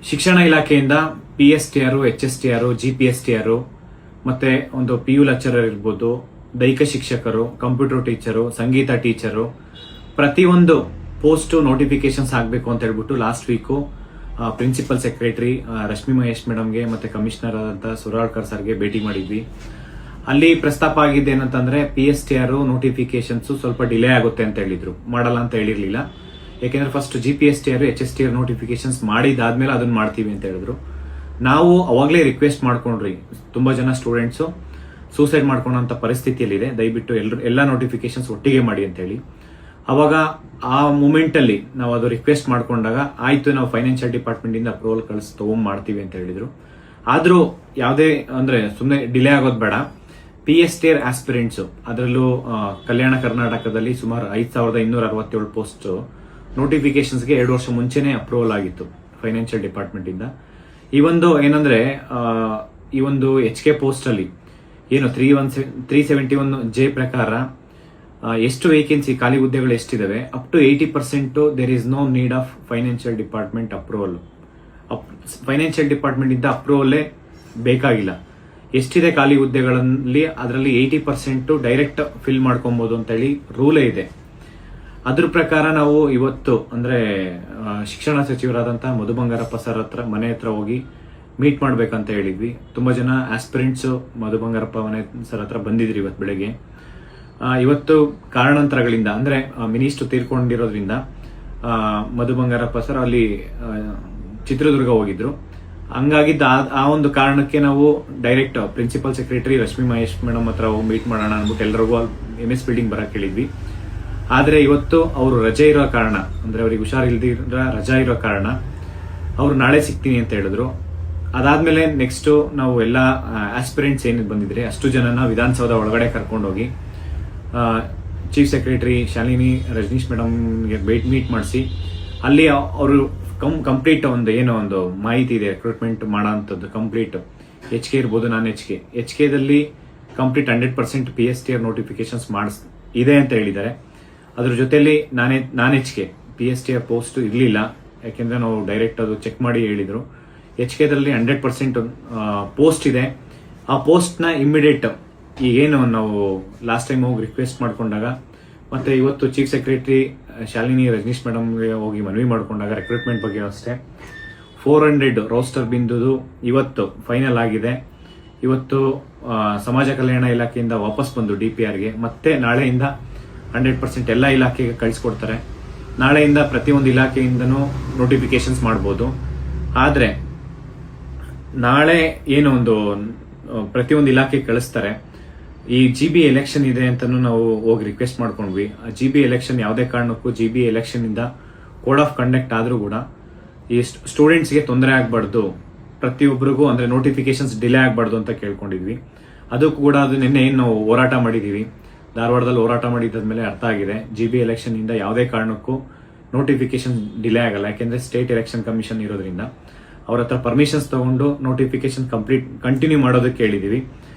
ಶಿಕ್ಷಣ ಇಲಾಖೆಯಿಂದ PSTR, HSTR, GPSTR ಮತ್ತೆ ಒಂದು PU ಲೆಕ್ಚರರ್ ಇರ್ಬೋದು, ದೈಹಿಕ ಶಿಕ್ಷಕರು, ಕಂಪ್ಯೂಟರ್ ಟೀಚರು, ಸಂಗೀತ ಟೀಚರು, ಪ್ರತಿಯೊಂದು ಪೋಸ್ಟ್ ನೋಟಿಫಿಕೇಶನ್ಸ್ ಆಗಬೇಕು ಅಂತ ಹೇಳ್ಬಿಟ್ಟು last week principal secretary Rashmi Mahesh ಮೇಡಮ್ಗೆ ಮತ್ತೆ ಕಮಿಷನರ್ ಆದಂತ ಸುರಾಳ್ಕರ್ ಸರ್ಗೆ ಭೇಟಿ ಮಾಡಿದ್ವಿ. ಅಲ್ಲಿ ಪ್ರಸ್ತಾಪ ಆಗಿದ್ದು ಏನಂತಂದ್ರೆ PSTR ನೋಟಿಫಿಕೇಶನ್ಸ್ ಸ್ವಲ್ಪ ಡಿಲೇ ಆಗುತ್ತೆ ಅಂತ ಹೇಳಿದ್ರು, ಮಾಡಲ್ಲ ಅಂತ ಹೇಳಿರ್ಲಿಲ್ಲ. ಯಾಕೆಂದ್ರೆ ಫಸ್ಟ್ GPSTR, HSTR ನೋಟಿಫಿಕೇಶನ್ಸ್ ಮಾಡಿದಾದ್ಮೇಲೆ ಅದನ್ನ ಮಾಡ್ತೀವಿ ಅಂತ ಹೇಳಿದ್ರು. ನಾವು ಅವಾಗಲೇ ರಿಕ್ವೆಸ್ಟ್ ಮಾಡ್ಕೊಂಡ್ರಿ, ತುಂಬಾ ಜನ ಸ್ಟೂಡೆಂಟ್ಸ್ ಸೂಸೈಡ್ ಮಾಡ್ಕೊಳ್ಳೋಂಥ ಪರಿಸ್ಥಿತಿಯಲ್ಲಿದೆ, ದಯವಿಟ್ಟು ಎಲ್ಲ ನೋಟಿಫಿಕೇಶನ್ಸ್ ಒಟ್ಟಿಗೆ ಮಾಡಿ ಅಂತ ಹೇಳಿ. ಅವಾಗ ಆ ಮೂಮೆಂಟ್ ಅಲ್ಲಿ ನಾವು ಅದು ರಿಕ್ವೆಸ್ಟ್ ಮಾಡ್ಕೊಂಡಾಗ ಆಯ್ತು, ನಾವು ಫೈನಾನ್ಷಿಯಲ್ ಡಿಪಾರ್ಟ್ಮೆಂಟ್ ಇಂದ ಅಪ್ರೂವಲ್ ತಗೊಂಡ್ ಮಾಡ್ತೀವಿ ಅಂತ ಹೇಳಿದ್ರು. ಆದ್ರೂ ಯಾವುದೇ ಅಂದ್ರೆ ಸುಮ್ಮನೆ ಡಿಲೇ ಆಗೋದು ಬೇಡ. PSTR ಆಸ್ಪಿರೆಂಟ್ಸ್, ಅದರಲ್ಲೂ ಕಲ್ಯಾಣ ಕರ್ನಾಟಕದಲ್ಲಿ ಸುಮಾರು 5267 ಪೋಸ್ಟ್ ನೋಟಿಫಿಕೇಶನ್ಸ್ಗೆ 2 ವರ್ಷ ಮುಂಚೆನೆ ಅಪ್ರೂವಲ್ ಆಗಿತ್ತು ಫೈನಾನ್ಷಿಯಲ್ ಡಿಪಾರ್ಟ್ಮೆಂಟ್ ಇಂದ. ಈ ಒಂದು ಏನಂದ್ರೆ ಈ ಒಂದು HK ಪೋಸ್ಟ್ ಅಲ್ಲಿ ಏನು 371J ಪ್ರಕಾರ ಎಷ್ಟು ವೇಕೆನ್ಸಿ ಖಾಲಿ ಹುದ್ದೆಗಳು ಎಷ್ಟಿದಾವೆ, up to 80% there is no need of financial department approval. Financial department ಇಂದ ಅಪ್ರೂವಲ್ಲೇ ಬೇಕಾಗಿಲ್ಲ. ಎಷ್ಟಿದೆ ಖಾಲಿ ಹುದ್ದೆಗಳಲ್ಲಿ ಅದರಲ್ಲಿ 80% ಡೈರೆಕ್ಟ್ ಫಿಲ್ ಮಾಡ್ಕೊಬಹುದು ಅಂತ ಹೇಳಿ ರೂಲೇ ಇದೆ. ಅದ್ರ ಪ್ರಕಾರ ನಾವು ಇವತ್ತು ಅಂದ್ರೆ ಶಿಕ್ಷಣ ಸಚಿವರಾದಂತಹ ಮಧು ಬಂಗಾರಪ್ಪ ಸರ್ ಮನೆ ಹತ್ರ ಹೋಗಿ ಮೀಟ್ ಮಾಡ್ಬೇಕಂತ ಹೇಳಿದ್ವಿ. ತುಂಬಾ ಜನ ಆಸ್ಪಿರೆಂಟ್ಸ್ ಮಧು ಬಂಗಾರಪ್ಪ ಮನೆ ಸರ್ ಹತ್ರ ಬಂದಿದ್ರಿ ಇವತ್ತು ಬೆಳಗ್ಗೆ. ಇವತ್ತು ಕಾರಣಾಂತರಗಳಿಂದ ಅಂದ್ರೆ ಮಿನಿಸ್ಟರ್ ತೀರ್ಕೊಂಡಿರೋದ್ರಿಂದ ಮಧು ಬಂಗಾರಪ್ಪ ಸರ್ ಅಲ್ಲಿ ಚಿತ್ರದುರ್ಗ ಹೋಗಿದ್ರು. ಹಂಗಾಗಿದ್ದ ಆ ಒಂದು ಕಾರಣಕ್ಕೆ ನಾವು direct principal secretary Rashmi Mahesh madam ಹತ್ರ ಹೋಗಿ ಮೀಟ್ ಮಾಡೋಣ ಅಂದ್ಬಿಟ್ಟು ಎಲ್ಲರಿಗೂ MS ಬಿಲ್ಡಿಂಗ್ ಬರಕ್ ಹೇಳಿದ್ವಿ. ಆದ್ರೆ ಇವತ್ತು ಅವರು ರಜೆ ಇರೋ ಕಾರಣ, ಅಂದ್ರೆ ಅವ್ರಿಗೆ ಹುಷಾರಿಲ್ದಿರ ರಜಾ ಇರೋ ಕಾರಣ ಅವ್ರು ನಾಳೆ ಸಿಗ್ತೀನಿ ಅಂತ ಹೇಳಿದ್ರು. ಅದಾದ್ಮೇಲೆ ನೆಕ್ಸ್ಟ್ ನಾವು ಎಲ್ಲ ಆಸ್ಪಿರೆಂಟ್ಸ್ ಏನಿದ್ ಬಂದಿದ್ರೆ ಅಷ್ಟು ಜನನ ವಿಧಾನಸೌಧ ಒಳಗಡೆ ಕರ್ಕೊಂಡೋಗಿ ಚೀಫ್ ಸೆಕ್ರೆಟರಿ ಶಾಲಿನಿ ರಜನೀಶ್ ಮೇಡಮ್ಗೆ ಮೀಟ್ ಮಾಡಿಸಿ ಅಲ್ಲಿ ಅವರು ಕಂಪ್ಲೀಟ್ ಒಂದು ಏನೋ ಒಂದು ಮಾಹಿತಿ ಇದೆ ರಿಕ್ರೂಟ್ಮೆಂಟ್ ಮಾಡೋ ಅಂಥದ್ದು ಕಂಪ್ಲೀಟ್ HK ಇರ್ಬೋದು, ನಾನ್ HK ದಲ್ಲಿ ಕಂಪ್ಲೀಟ್ 100% PSTR ನೋಟಿಫಿಕೇಶನ್ಸ್ ಇದೆ ಅಂತ ಹೇಳಿದ್ದಾರೆ. ಅದ್ರ ಜೊತೆಲಿ ನಾನ್ HK PSTR ಪೋಸ್ಟ್ ಇರಲಿಲ್ಲ, ಯಾಕೆಂದ್ರೆ ನಾವು ಡೈರೆಕ್ಟ್ ಅದು ಚೆಕ್ ಮಾಡಿ ಹೇಳಿದ್ರು. HK ದಲ್ಲಿ 100% ಪೋಸ್ಟ್ ಇದೆ. ಆ ಪೋಸ್ಟ್ ನ ಇಮಿಡಿಯೇಟ್ ಈಗೇನು ನಾವು ಲಾಸ್ಟ್ ಟೈಮ್ ಹೋಗಿ ರಿಕ್ವೆಸ್ಟ್ ಮಾಡ್ಕೊಂಡಾಗ ಮತ್ತೆ ಇವತ್ತು ಚೀಫ್ ಸೆಕ್ರೆಟರಿ ಶಾಲಿನಿ ರಜನೀಶ್ ಮೇಡಮ್ಗೆ ಹೋಗಿ ಮನವಿ ಮಾಡ್ಕೊಂಡಾಗ ರಿಕ್ರೂಟ್ಮೆಂಟ್ ಬಗ್ಗೆ ಅಷ್ಟೇ 400 ರೋಸ್ಟರ್ ಬಿಂದುದು ಇವತ್ತು ಫೈನಲ್ ಆಗಿದೆ. ಇವತ್ತು ಸಮಾಜ ಕಲ್ಯಾಣ ಇಲಾಖೆಯಿಂದ ವಾಪಸ್ ಬಂದು DPRಗೆ ಮತ್ತೆ ನಾಳೆಯಿಂದ 100% ಎಲ್ಲ ಇಲಾಖೆಗೆ ಕಳಿಸ್ಕೊಡ್ತಾರೆ. ನಾಳೆಯಿಂದ ಪ್ರತಿಯೊಂದು ಇಲಾಖೆಯಿಂದನೂ ನೋಟಿಫಿಕೇಶನ್ಸ್ ಮಾಡ್ಬೋದು. ಆದ್ರೆ ನಾಳೆ ಏನು ಒಂದು ಪ್ರತಿಯೊಂದು ಇಲಾಖೆಗೆ ಕಳಿಸ್ತಾರೆ. ಈ GB ಎಲೆಕ್ಷನ್ ಇದೆ ಅಂತಾನು ನಾವು ಹೋಗಿ ರಿಕ್ವೆಸ್ಟ್ ಮಾಡ್ಕೊಂಡ್ವಿ. GB ಎಲೆಕ್ಷನ್ ಯಾವುದೇ ಕಾರಣಕ್ಕೂ GB ಎಲೆಕ್ಷನ್ ಇಂದ ಕೋಡ್ ಆಫ್ ಕಂಡಕ್ಟ್ ಆದ್ರೂ ಕೂಡ ಈ ಸ್ಟೂಡೆಂಟ್ಸ್ಗೆ ತೊಂದರೆ ಆಗ್ಬಾರ್ದು, ಪ್ರತಿಯೊಬ್ಬರಿಗೂ ಅಂದ್ರೆ ನೋಟಿಫಿಕೇಶನ್ಸ್ ಡಿಲೇ ಆಗ್ಬಾರ್ದು ಅಂತ ಕೇಳ್ಕೊಂಡಿದ್ವಿ. ಅದಕ್ಕೂ ಕೂಡ ಅದು ನಿನ್ನೆ ಏನು ನಾವು ಹೋರಾಟ ಮಾಡಿದೀವಿ, ಧಾರವಾಡದಲ್ಲಿ ಹೋರಾಟ ಮಾಡಿದ್ಮೇಲೆ ಅರ್ಥ ಆಗಿದೆ GB ಎಲೆಕ್ಷನ್ ಇಂದ ಯಾವುದೇ ಕಾರಣಕ್ಕೂ ನೋಟಿಫಿಕೇಶನ್ ಡಿಲೇ ಆಗಲ್ಲ. ಯಾಕೆಂದ್ರೆ ಸ್ಟೇಟ್ ಎಲೆಕ್ಷನ್ ಕಮಿಷನ್ ಇರೋದ್ರಿಂದ ಅವ್ರ ಹತ್ರ ಪರ್ಮಿಷನ್ಸ್ ತಗೊಂಡು ನೋಟಿಫಿಕೇಶನ್ ಕಂಟಿನ್ಯೂ ಮಾಡೋದಕ್ಕೆ ಹೇಳಿದೀವಿ.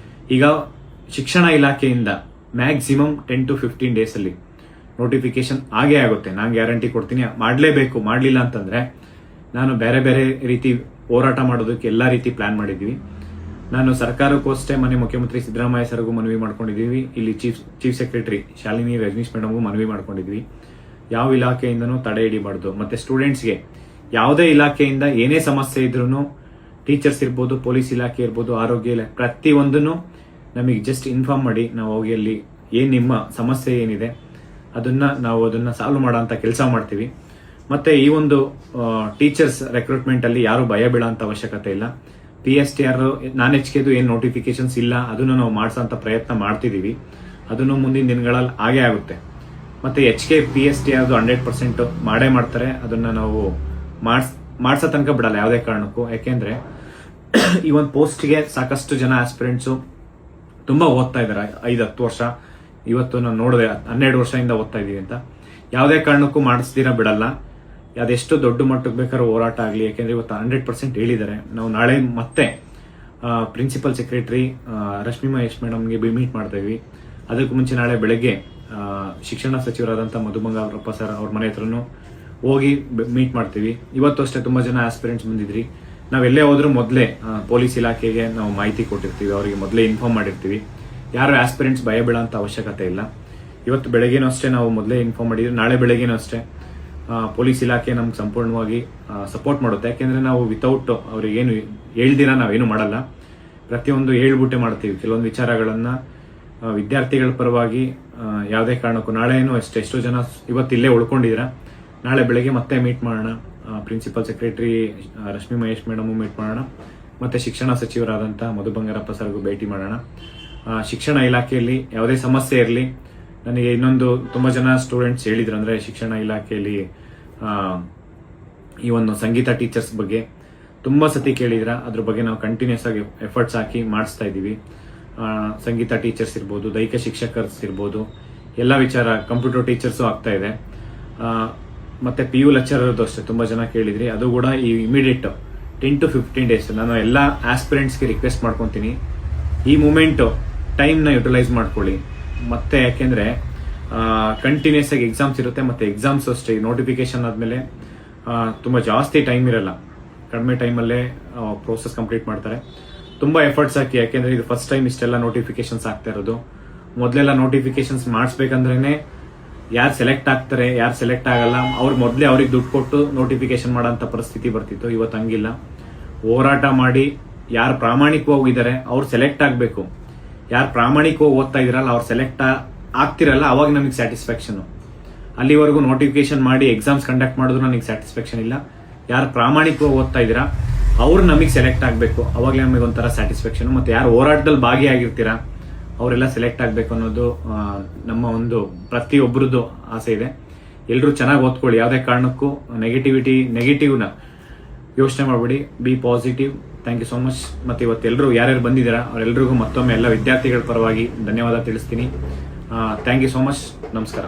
ಈಗ ಶಿಕ್ಷಣ ಇಲಾಖೆಯಿಂದ ಮ್ಯಾಕ್ಸಿಮಮ್ 10 to 15 ಡೇಸ್ ಅಲ್ಲಿ ನೋಟಿಫಿಕೇಶನ್ ಆಗೇ ಆಗುತ್ತೆ, ನಾನು ಗ್ಯಾರಂಟಿ ಕೊಡ್ತೀನಿ. ಮಾಡಲೇಬೇಕು, ಮಾಡಲಿಲ್ಲ ಅಂತಂದ್ರೆ ನಾನು ಬೇರೆ ಬೇರೆ ರೀತಿ ಹೋರಾಟ ಮಾಡೋದಕ್ಕೆ ಎಲ್ಲಾ ರೀತಿ ಪ್ಲಾನ್ ಮಾಡಿದೀವಿ. ನಾನು ಸರ್ಕಾರಕ್ಕೂ ಅಷ್ಟೇ ಮನೆ ಮುಖ್ಯಮಂತ್ರಿ ಸಿದ್ದರಾಮಯ್ಯ ಸರ್ಗೂ ಮನವಿ ಮಾಡ್ಕೊಂಡಿದೀವಿ. ಇಲ್ಲಿ ಚೀಫ್ ಸೆಕ್ರೆಟರಿ ಶಾಲಿನಿ ರಜನೀಶ್ ಮೇಡಮ್ಗೂ ಮನವಿ ಮಾಡ್ಕೊಂಡಿದ್ವಿ. ಯಾವ ಇಲಾಖೆಯಿಂದನೂ ತಡೆ ಹಿಡಿಬಾರ್ದು. ಮತ್ತೆ ಸ್ಟೂಡೆಂಟ್ಸ್ಗೆ ಯಾವುದೇ ಇಲಾಖೆಯಿಂದ ಏನೇ ಸಮಸ್ಯೆ ಇದ್ರೂ, ಟೀಚರ್ಸ್ ಇರ್ಬೋದು, ಪೊಲೀಸ್ ಇಲಾಖೆ ಇರ್ಬೋದು, ಆರೋಗ್ಯ ಇಲಾಖೆ, ಪ್ರತಿಯೊಂದನ್ನು ನಮಗೆ ಜಸ್ಟ್ ಇನ್ಫಾರ್ಮ್ ಮಾಡಿ ನಾವು ಹೋಗಿ ಅಲ್ಲಿ ನಿಮ್ಮ ಸಮಸ್ಯೆ ಏನಿದೆ ಅದನ್ನ ಸಾಲ್ವ್ ಮಾಡೋ ಅಂತ ಕೆಲಸ ಮಾಡ್ತೀವಿ. ಮತ್ತೆ ಈ ಒಂದು ಟೀಚರ್ಸ್ ರೆಕ್ರೂಟ್ಮೆಂಟ್ ಅಲ್ಲಿ ಯಾರು ಭಯ ಬೀಳೋಂತ ಅವಶ್ಯಕತೆ ಇಲ್ಲ. PSTR ನಾನ್ HKದು ಏನ್ ನೋಟಿಫಿಕೇಶನ್ಸ್ ಇಲ್ಲ ಅದನ್ನು ನಾವು ಮಾಡಿಸೋಂತ ಪ್ರಯತ್ನ ಮಾಡ್ತಿದೀವಿ. ಅದನ್ನು ಮುಂದಿನ ದಿನಗಳಲ್ಲಿ ಆಗೇ ಆಗುತ್ತೆ. ಮತ್ತೆ HK PSTR 100% ಮಾಡೇ ಮಾಡ್ತಾರೆ. ಅದನ್ನ ನಾವು ಮಾಡ್ಸೋ ತನಕ ಬಿಡಲ್ಲ ಯಾವುದೇ ಕಾರಣಕ್ಕೂ. ಯಾಕೆಂದ್ರೆ ಈ ಒಂದು ಪೋಸ್ಟ್ಗೆ ಸಾಕಷ್ಟು ಜನ ಆಸ್ಪಿರೆಂಟ್ಸು ತುಂಬಾ ಓದ್ತಾ ಇದಾರೆ, 5-10 ವರ್ಷ. ಇವತ್ತು ನಾನು ನೋಡಿದೆ 12 ವರ್ಷದಿಂದ ಓದ್ತಾ ಇದೀವಿ ಅಂತ. ಯಾವುದೇ ಕಾರಣಕ್ಕೂ ಮಾಡಿಸ್ದಿರಾ ಬಿಡಲ್ಲ. ಅದೆಷ್ಟು ದೊಡ್ಡ ಮಟ್ಟಕ್ಕೆ ಬೇಕಾದ್ರೂ ಹೋರಾಟ ಆಗಲಿ. ಯಾಕೆಂದ್ರೆ ಇವತ್ತು 100% ಹೇಳಿದ್ದಾರೆ. ನಾವು ನಾಳೆ ಮತ್ತೆ ಪ್ರಿನ್ಸಿಪಲ್ ಸೆಕ್ರೆಟರಿ ರಶ್ಮಿ ಮಹೇಶ್ ಮೇಡಮ್ಗೆ ಮೀಟ್ ಮಾಡ್ತಾ ಇದ್ವಿ. ಅದಕ್ಕೂ ಮುಂಚೆ ನಾಳೆ ಬೆಳಗ್ಗೆ ಶಿಕ್ಷಣ ಸಚಿವರಾದಂತಹ ಮಧು ಬಂಗಾರಪ್ಪ ಸರ್ ಅವ್ರ ಮನೆ ಹತ್ರನು ಹೋಗಿ ಮೀಟ್ ಮಾಡ್ತೀವಿ. ಇವತ್ತು ಅಷ್ಟೇ ತುಂಬ ಜನ ಆಸ್ಪಿರೆಂಟ್ಸ್ ಬಂದಿದ್ರಿ. ನಾವೆಲ್ಲೇ ಹೋದ್ರೂ ಮೊದಲೇ ಪೊಲೀಸ್ ಇಲಾಖೆಗೆ ನಾವು ಮಾಹಿತಿ ಕೊಟ್ಟಿರ್ತೀವಿ, ಅವರಿಗೆ ಮೊದಲೇ ಇನ್ಫಾರ್ಮ್ ಮಾಡಿರ್ತೀವಿ. ಯಾರು ಆಸ್ಪಿರೆಂಟ್ಸ್ ಭಯ ಬೀಳೋಂಥ ಅವಶ್ಯಕತೆ ಇಲ್ಲ. ಇವತ್ತು ಬೆಳಗ್ಗೆನೂ ಅಷ್ಟೇ ನಾವು ಮೊದಲೇ ಇನ್ಫಾರ್ಮ್ ಮಾಡಿದ್ವಿ. ನಾಳೆ ಬೆಳಗ್ಗೆನೂ ಅಷ್ಟೇ ಪೊಲೀಸ್ ಇಲಾಖೆ ನಮ್ಗೆ ಸಂಪೂರ್ಣವಾಗಿ ಸಪೋರ್ಟ್ ಮಾಡುತ್ತೆ. ಯಾಕೆಂದರೆ ನಾವು ವಿತೌಟ್ ಅವ್ರಿಗೇನು ಹೇಳ್ದಿರ ನಾವೇನು ಮಾಡಲ್ಲ, ಪ್ರತಿಯೊಂದು ಹೇಳ್ಬಿಟ್ಟೆ ಮಾಡ್ತೀವಿ. ಕೆಲವೊಂದು ವಿಚಾರಗಳನ್ನು ವಿದ್ಯಾರ್ಥಿಗಳ ಪರವಾಗಿ ಯಾವುದೇ ಕಾರಣಕ್ಕೂ ನಾಳೆನೂ ಅಷ್ಟೇ ಎಷ್ಟೋ ಜನ ಇವತ್ತು ಇಲ್ಲೇ ಉಳ್ಕೊಂಡಿದ್ದೀರಾ. ನಾಳೆ ಬೆಳಗ್ಗೆ ಮತ್ತೆ ಮೀಟ್ ಮಾಡೋಣ. Principal secretary Rashmi Mahesh madam meet ಮಾಡೋಣ. ಮತ್ತು ಶಿಕ್ಷಣ ಸಚಿವರಾದಂಥ ಮಧು ಬಂಗಾರಪ್ಪ ಸರ್ಗೂ ಭೇಟಿ ಮಾಡೋಣ. ಶಿಕ್ಷಣ ಇಲಾಖೆಯಲ್ಲಿ ಯಾವುದೇ ಸಮಸ್ಯೆ ಇರಲಿ, ನನಗೆ ಇನ್ನೊಂದು ತುಂಬ ಜನ ಸ್ಟೂಡೆಂಟ್ಸ್ ಹೇಳಿದ್ರು, ಅಂದರೆ ಶಿಕ್ಷಣ ಇಲಾಖೆಯಲ್ಲಿ ಈ ಒಂದು ಸಂಗೀತ ಟೀಚರ್ಸ್ ಬಗ್ಗೆ ತುಂಬ ಸತಿ ಕೇಳಿದ್ರ. ಅದ್ರ ಬಗ್ಗೆ ನಾವು ಕಂಟಿನ್ಯೂಸ್ ಆಗಿ ಎಫರ್ಟ್ಸ್ ಹಾಕಿ ಮಾಡಿಸ್ತಾ ಇದ್ದೀವಿ. ಸಂಗೀತ ಟೀಚರ್ಸ್ ಇರ್ಬೋದು, ದೈಹಿಕ ಶಿಕ್ಷಕರ್ಸ್ ಇರ್ಬೋದು, ಎಲ್ಲ ವಿಚಾರ, ಕಂಪ್ಯೂಟರ್ ಟೀಚರ್ಸು ಆಗ್ತಾ ಇದೆ. ಮತ್ತು PU ಲೆಕ್ಚರರ್ದು ಅಷ್ಟೇ ತುಂಬ ಜನ ಕೇಳಿದ್ರಿ. ಅದು ಕೂಡ ಈ ಇಮಿಡಿಯೇಟ್ 10 to 15 ಡೇಸ್ ನಾನು ಎಲ್ಲ ಆಸ್ಪಿರೆಂಟ್ಸ್ಗೆ ರಿಕ್ವೆಸ್ಟ್ ಮಾಡ್ಕೊತೀನಿ, ಈ ಮೂಮೆಂಟು ಟೈಮ್ನ ಯುಟಿಲೈಸ್ ಮಾಡ್ಕೊಳ್ಳಿ. ಮತ್ತೆ ಯಾಕೆಂದರೆ ಕಂಟಿನ್ಯೂಸ್ ಆಗಿ ಎಕ್ಸಾಮ್ಸ್ ಇರುತ್ತೆ, ಮತ್ತು ಎಕ್ಸಾಮ್ಸ್ ಅಷ್ಟೇ ನೋಟಿಫಿಕೇಶನ್ ಆದಮೇಲೆ ತುಂಬ ಜಾಸ್ತಿ ಟೈಮ್ ಇರಲ್ಲ, ಕಡಿಮೆ ಟೈಮಲ್ಲೇ ಪ್ರೋಸೆಸ್ ಕಂಪ್ಲೀಟ್ ಮಾಡ್ತಾರೆ. ತುಂಬ ಎಫರ್ಟ್ಸ್ ಹಾಕಿ, ಯಾಕೆಂದರೆ ಇದು ಫಸ್ಟ್ ಟೈಮ್ ಇಷ್ಟೆಲ್ಲ ನೋಟಿಫಿಕೇಶನ್ಸ್ ಆಗ್ತಾ ಇರೋದು. ಮೊದಲೆಲ್ಲ ನೋಟಿಫಿಕೇಶನ್ಸ್ ಮಾಡಿಸ್ಬೇಕಂದ್ರೇ ಯಾರು ಸೆಲೆಕ್ಟ್ ಆಗ್ತಾರೆ, ಯಾರು ಸೆಲೆಕ್ಟ್ ಆಗಲ್ಲ, ಅವ್ರು ಮೊದಲೇ ಅವ್ರಿಗೆ ದುಡ್ಡು ಕೊಟ್ಟು ನೋಟಿಫಿಕೇಶನ್ ಮಾಡೋಂಥ ಪರಿಸ್ಥಿತಿ ಬರ್ತಿತ್ತು. ಇವತ್ತು ಹಂಗಿಲ್ಲ. ಹೋರಾಟ ಮಾಡಿ ಯಾರು ಪ್ರಾಮಾಣಿಕವಾಗಿದ್ದಾರೆ ಅವ್ರು ಸೆಲೆಕ್ಟ್ ಆಗಬೇಕು. ಯಾರು ಪ್ರಾಮಾಣಿಕವಾಗಿ ಓದ್ತಾ ಇದ್ದೀರಲ್ಲ ಅವ್ರು ಸೆಲೆಕ್ಟ್ ಆಗ್ತಿರಲ್ಲ, ಅವಾಗ ನಮಗೆ ಸ್ಯಾಟಿಸ್ಫ್ಯಾಕ್ಷನು. ಅಲ್ಲಿವರೆಗೂ ನೋಟಿಫಿಕೇಶನ್ ಮಾಡಿ ಎಕ್ಸಾಮ್ಸ್ ಕಂಡಕ್ಟ್ ಮಾಡಿದ್ರು ನನಗೆ ಸ್ಯಾಟಿಸ್ಫ್ಯಾಕ್ಷನ್ ಇಲ್ಲ. ಯಾರು ಪ್ರಾಮಾಣಿಕವಾಗಿ ಓದ್ತಾ ಇದ್ದೀರಾ ಅವ್ರು ನಮಗೆ ಸೆಲೆಕ್ಟ್ ಆಗಬೇಕು, ಅವಾಗಲೇ ನಮಗೆ ಒಂಥರ ಸ್ಯಾಟಿಸ್ಫ್ಯಾಕ್ಷನ್. ಮತ್ತು ಯಾರು ಹೋರಾಟದಲ್ಲಿ ಭಾಗಿಯಾಗಿರ್ತೀರಾ ಅವರೆಲ್ಲ ಸೆಲೆಕ್ಟ್ ಆಗಬೇಕು ಅನ್ನೋದು ನಮ್ಮ ಒಂದು ಪ್ರತಿಯೊಬ್ಬರದ್ದು ಆಸೆ ಇದೆ. ಎಲ್ಲರೂ ಚೆನ್ನಾಗಿ ಓದ್ಕೊಳ್ಳಿ, ಯಾವುದೇ ಕಾರಣಕ್ಕೂ ನೆಗೆಟಿವ್ನ ಯೋಚನೆ ಮಾಡಬೇಡಿ, be positive. Thank you so much. ಮತ್ತು ಇವತ್ತೆಲ್ಲರೂ ಯಾರ್ಯಾರು ಬಂದಿದ್ದೀರಾ ಅವರೆಲ್ಲರಿಗೂ ಮತ್ತೊಮ್ಮೆ ಎಲ್ಲ ವಿದ್ಯಾರ್ಥಿಗಳ ಪರವಾಗಿ ಧನ್ಯವಾದ ತಿಳಿಸ್ತೀನಿ. Thank you so much. ನಮಸ್ಕಾರ.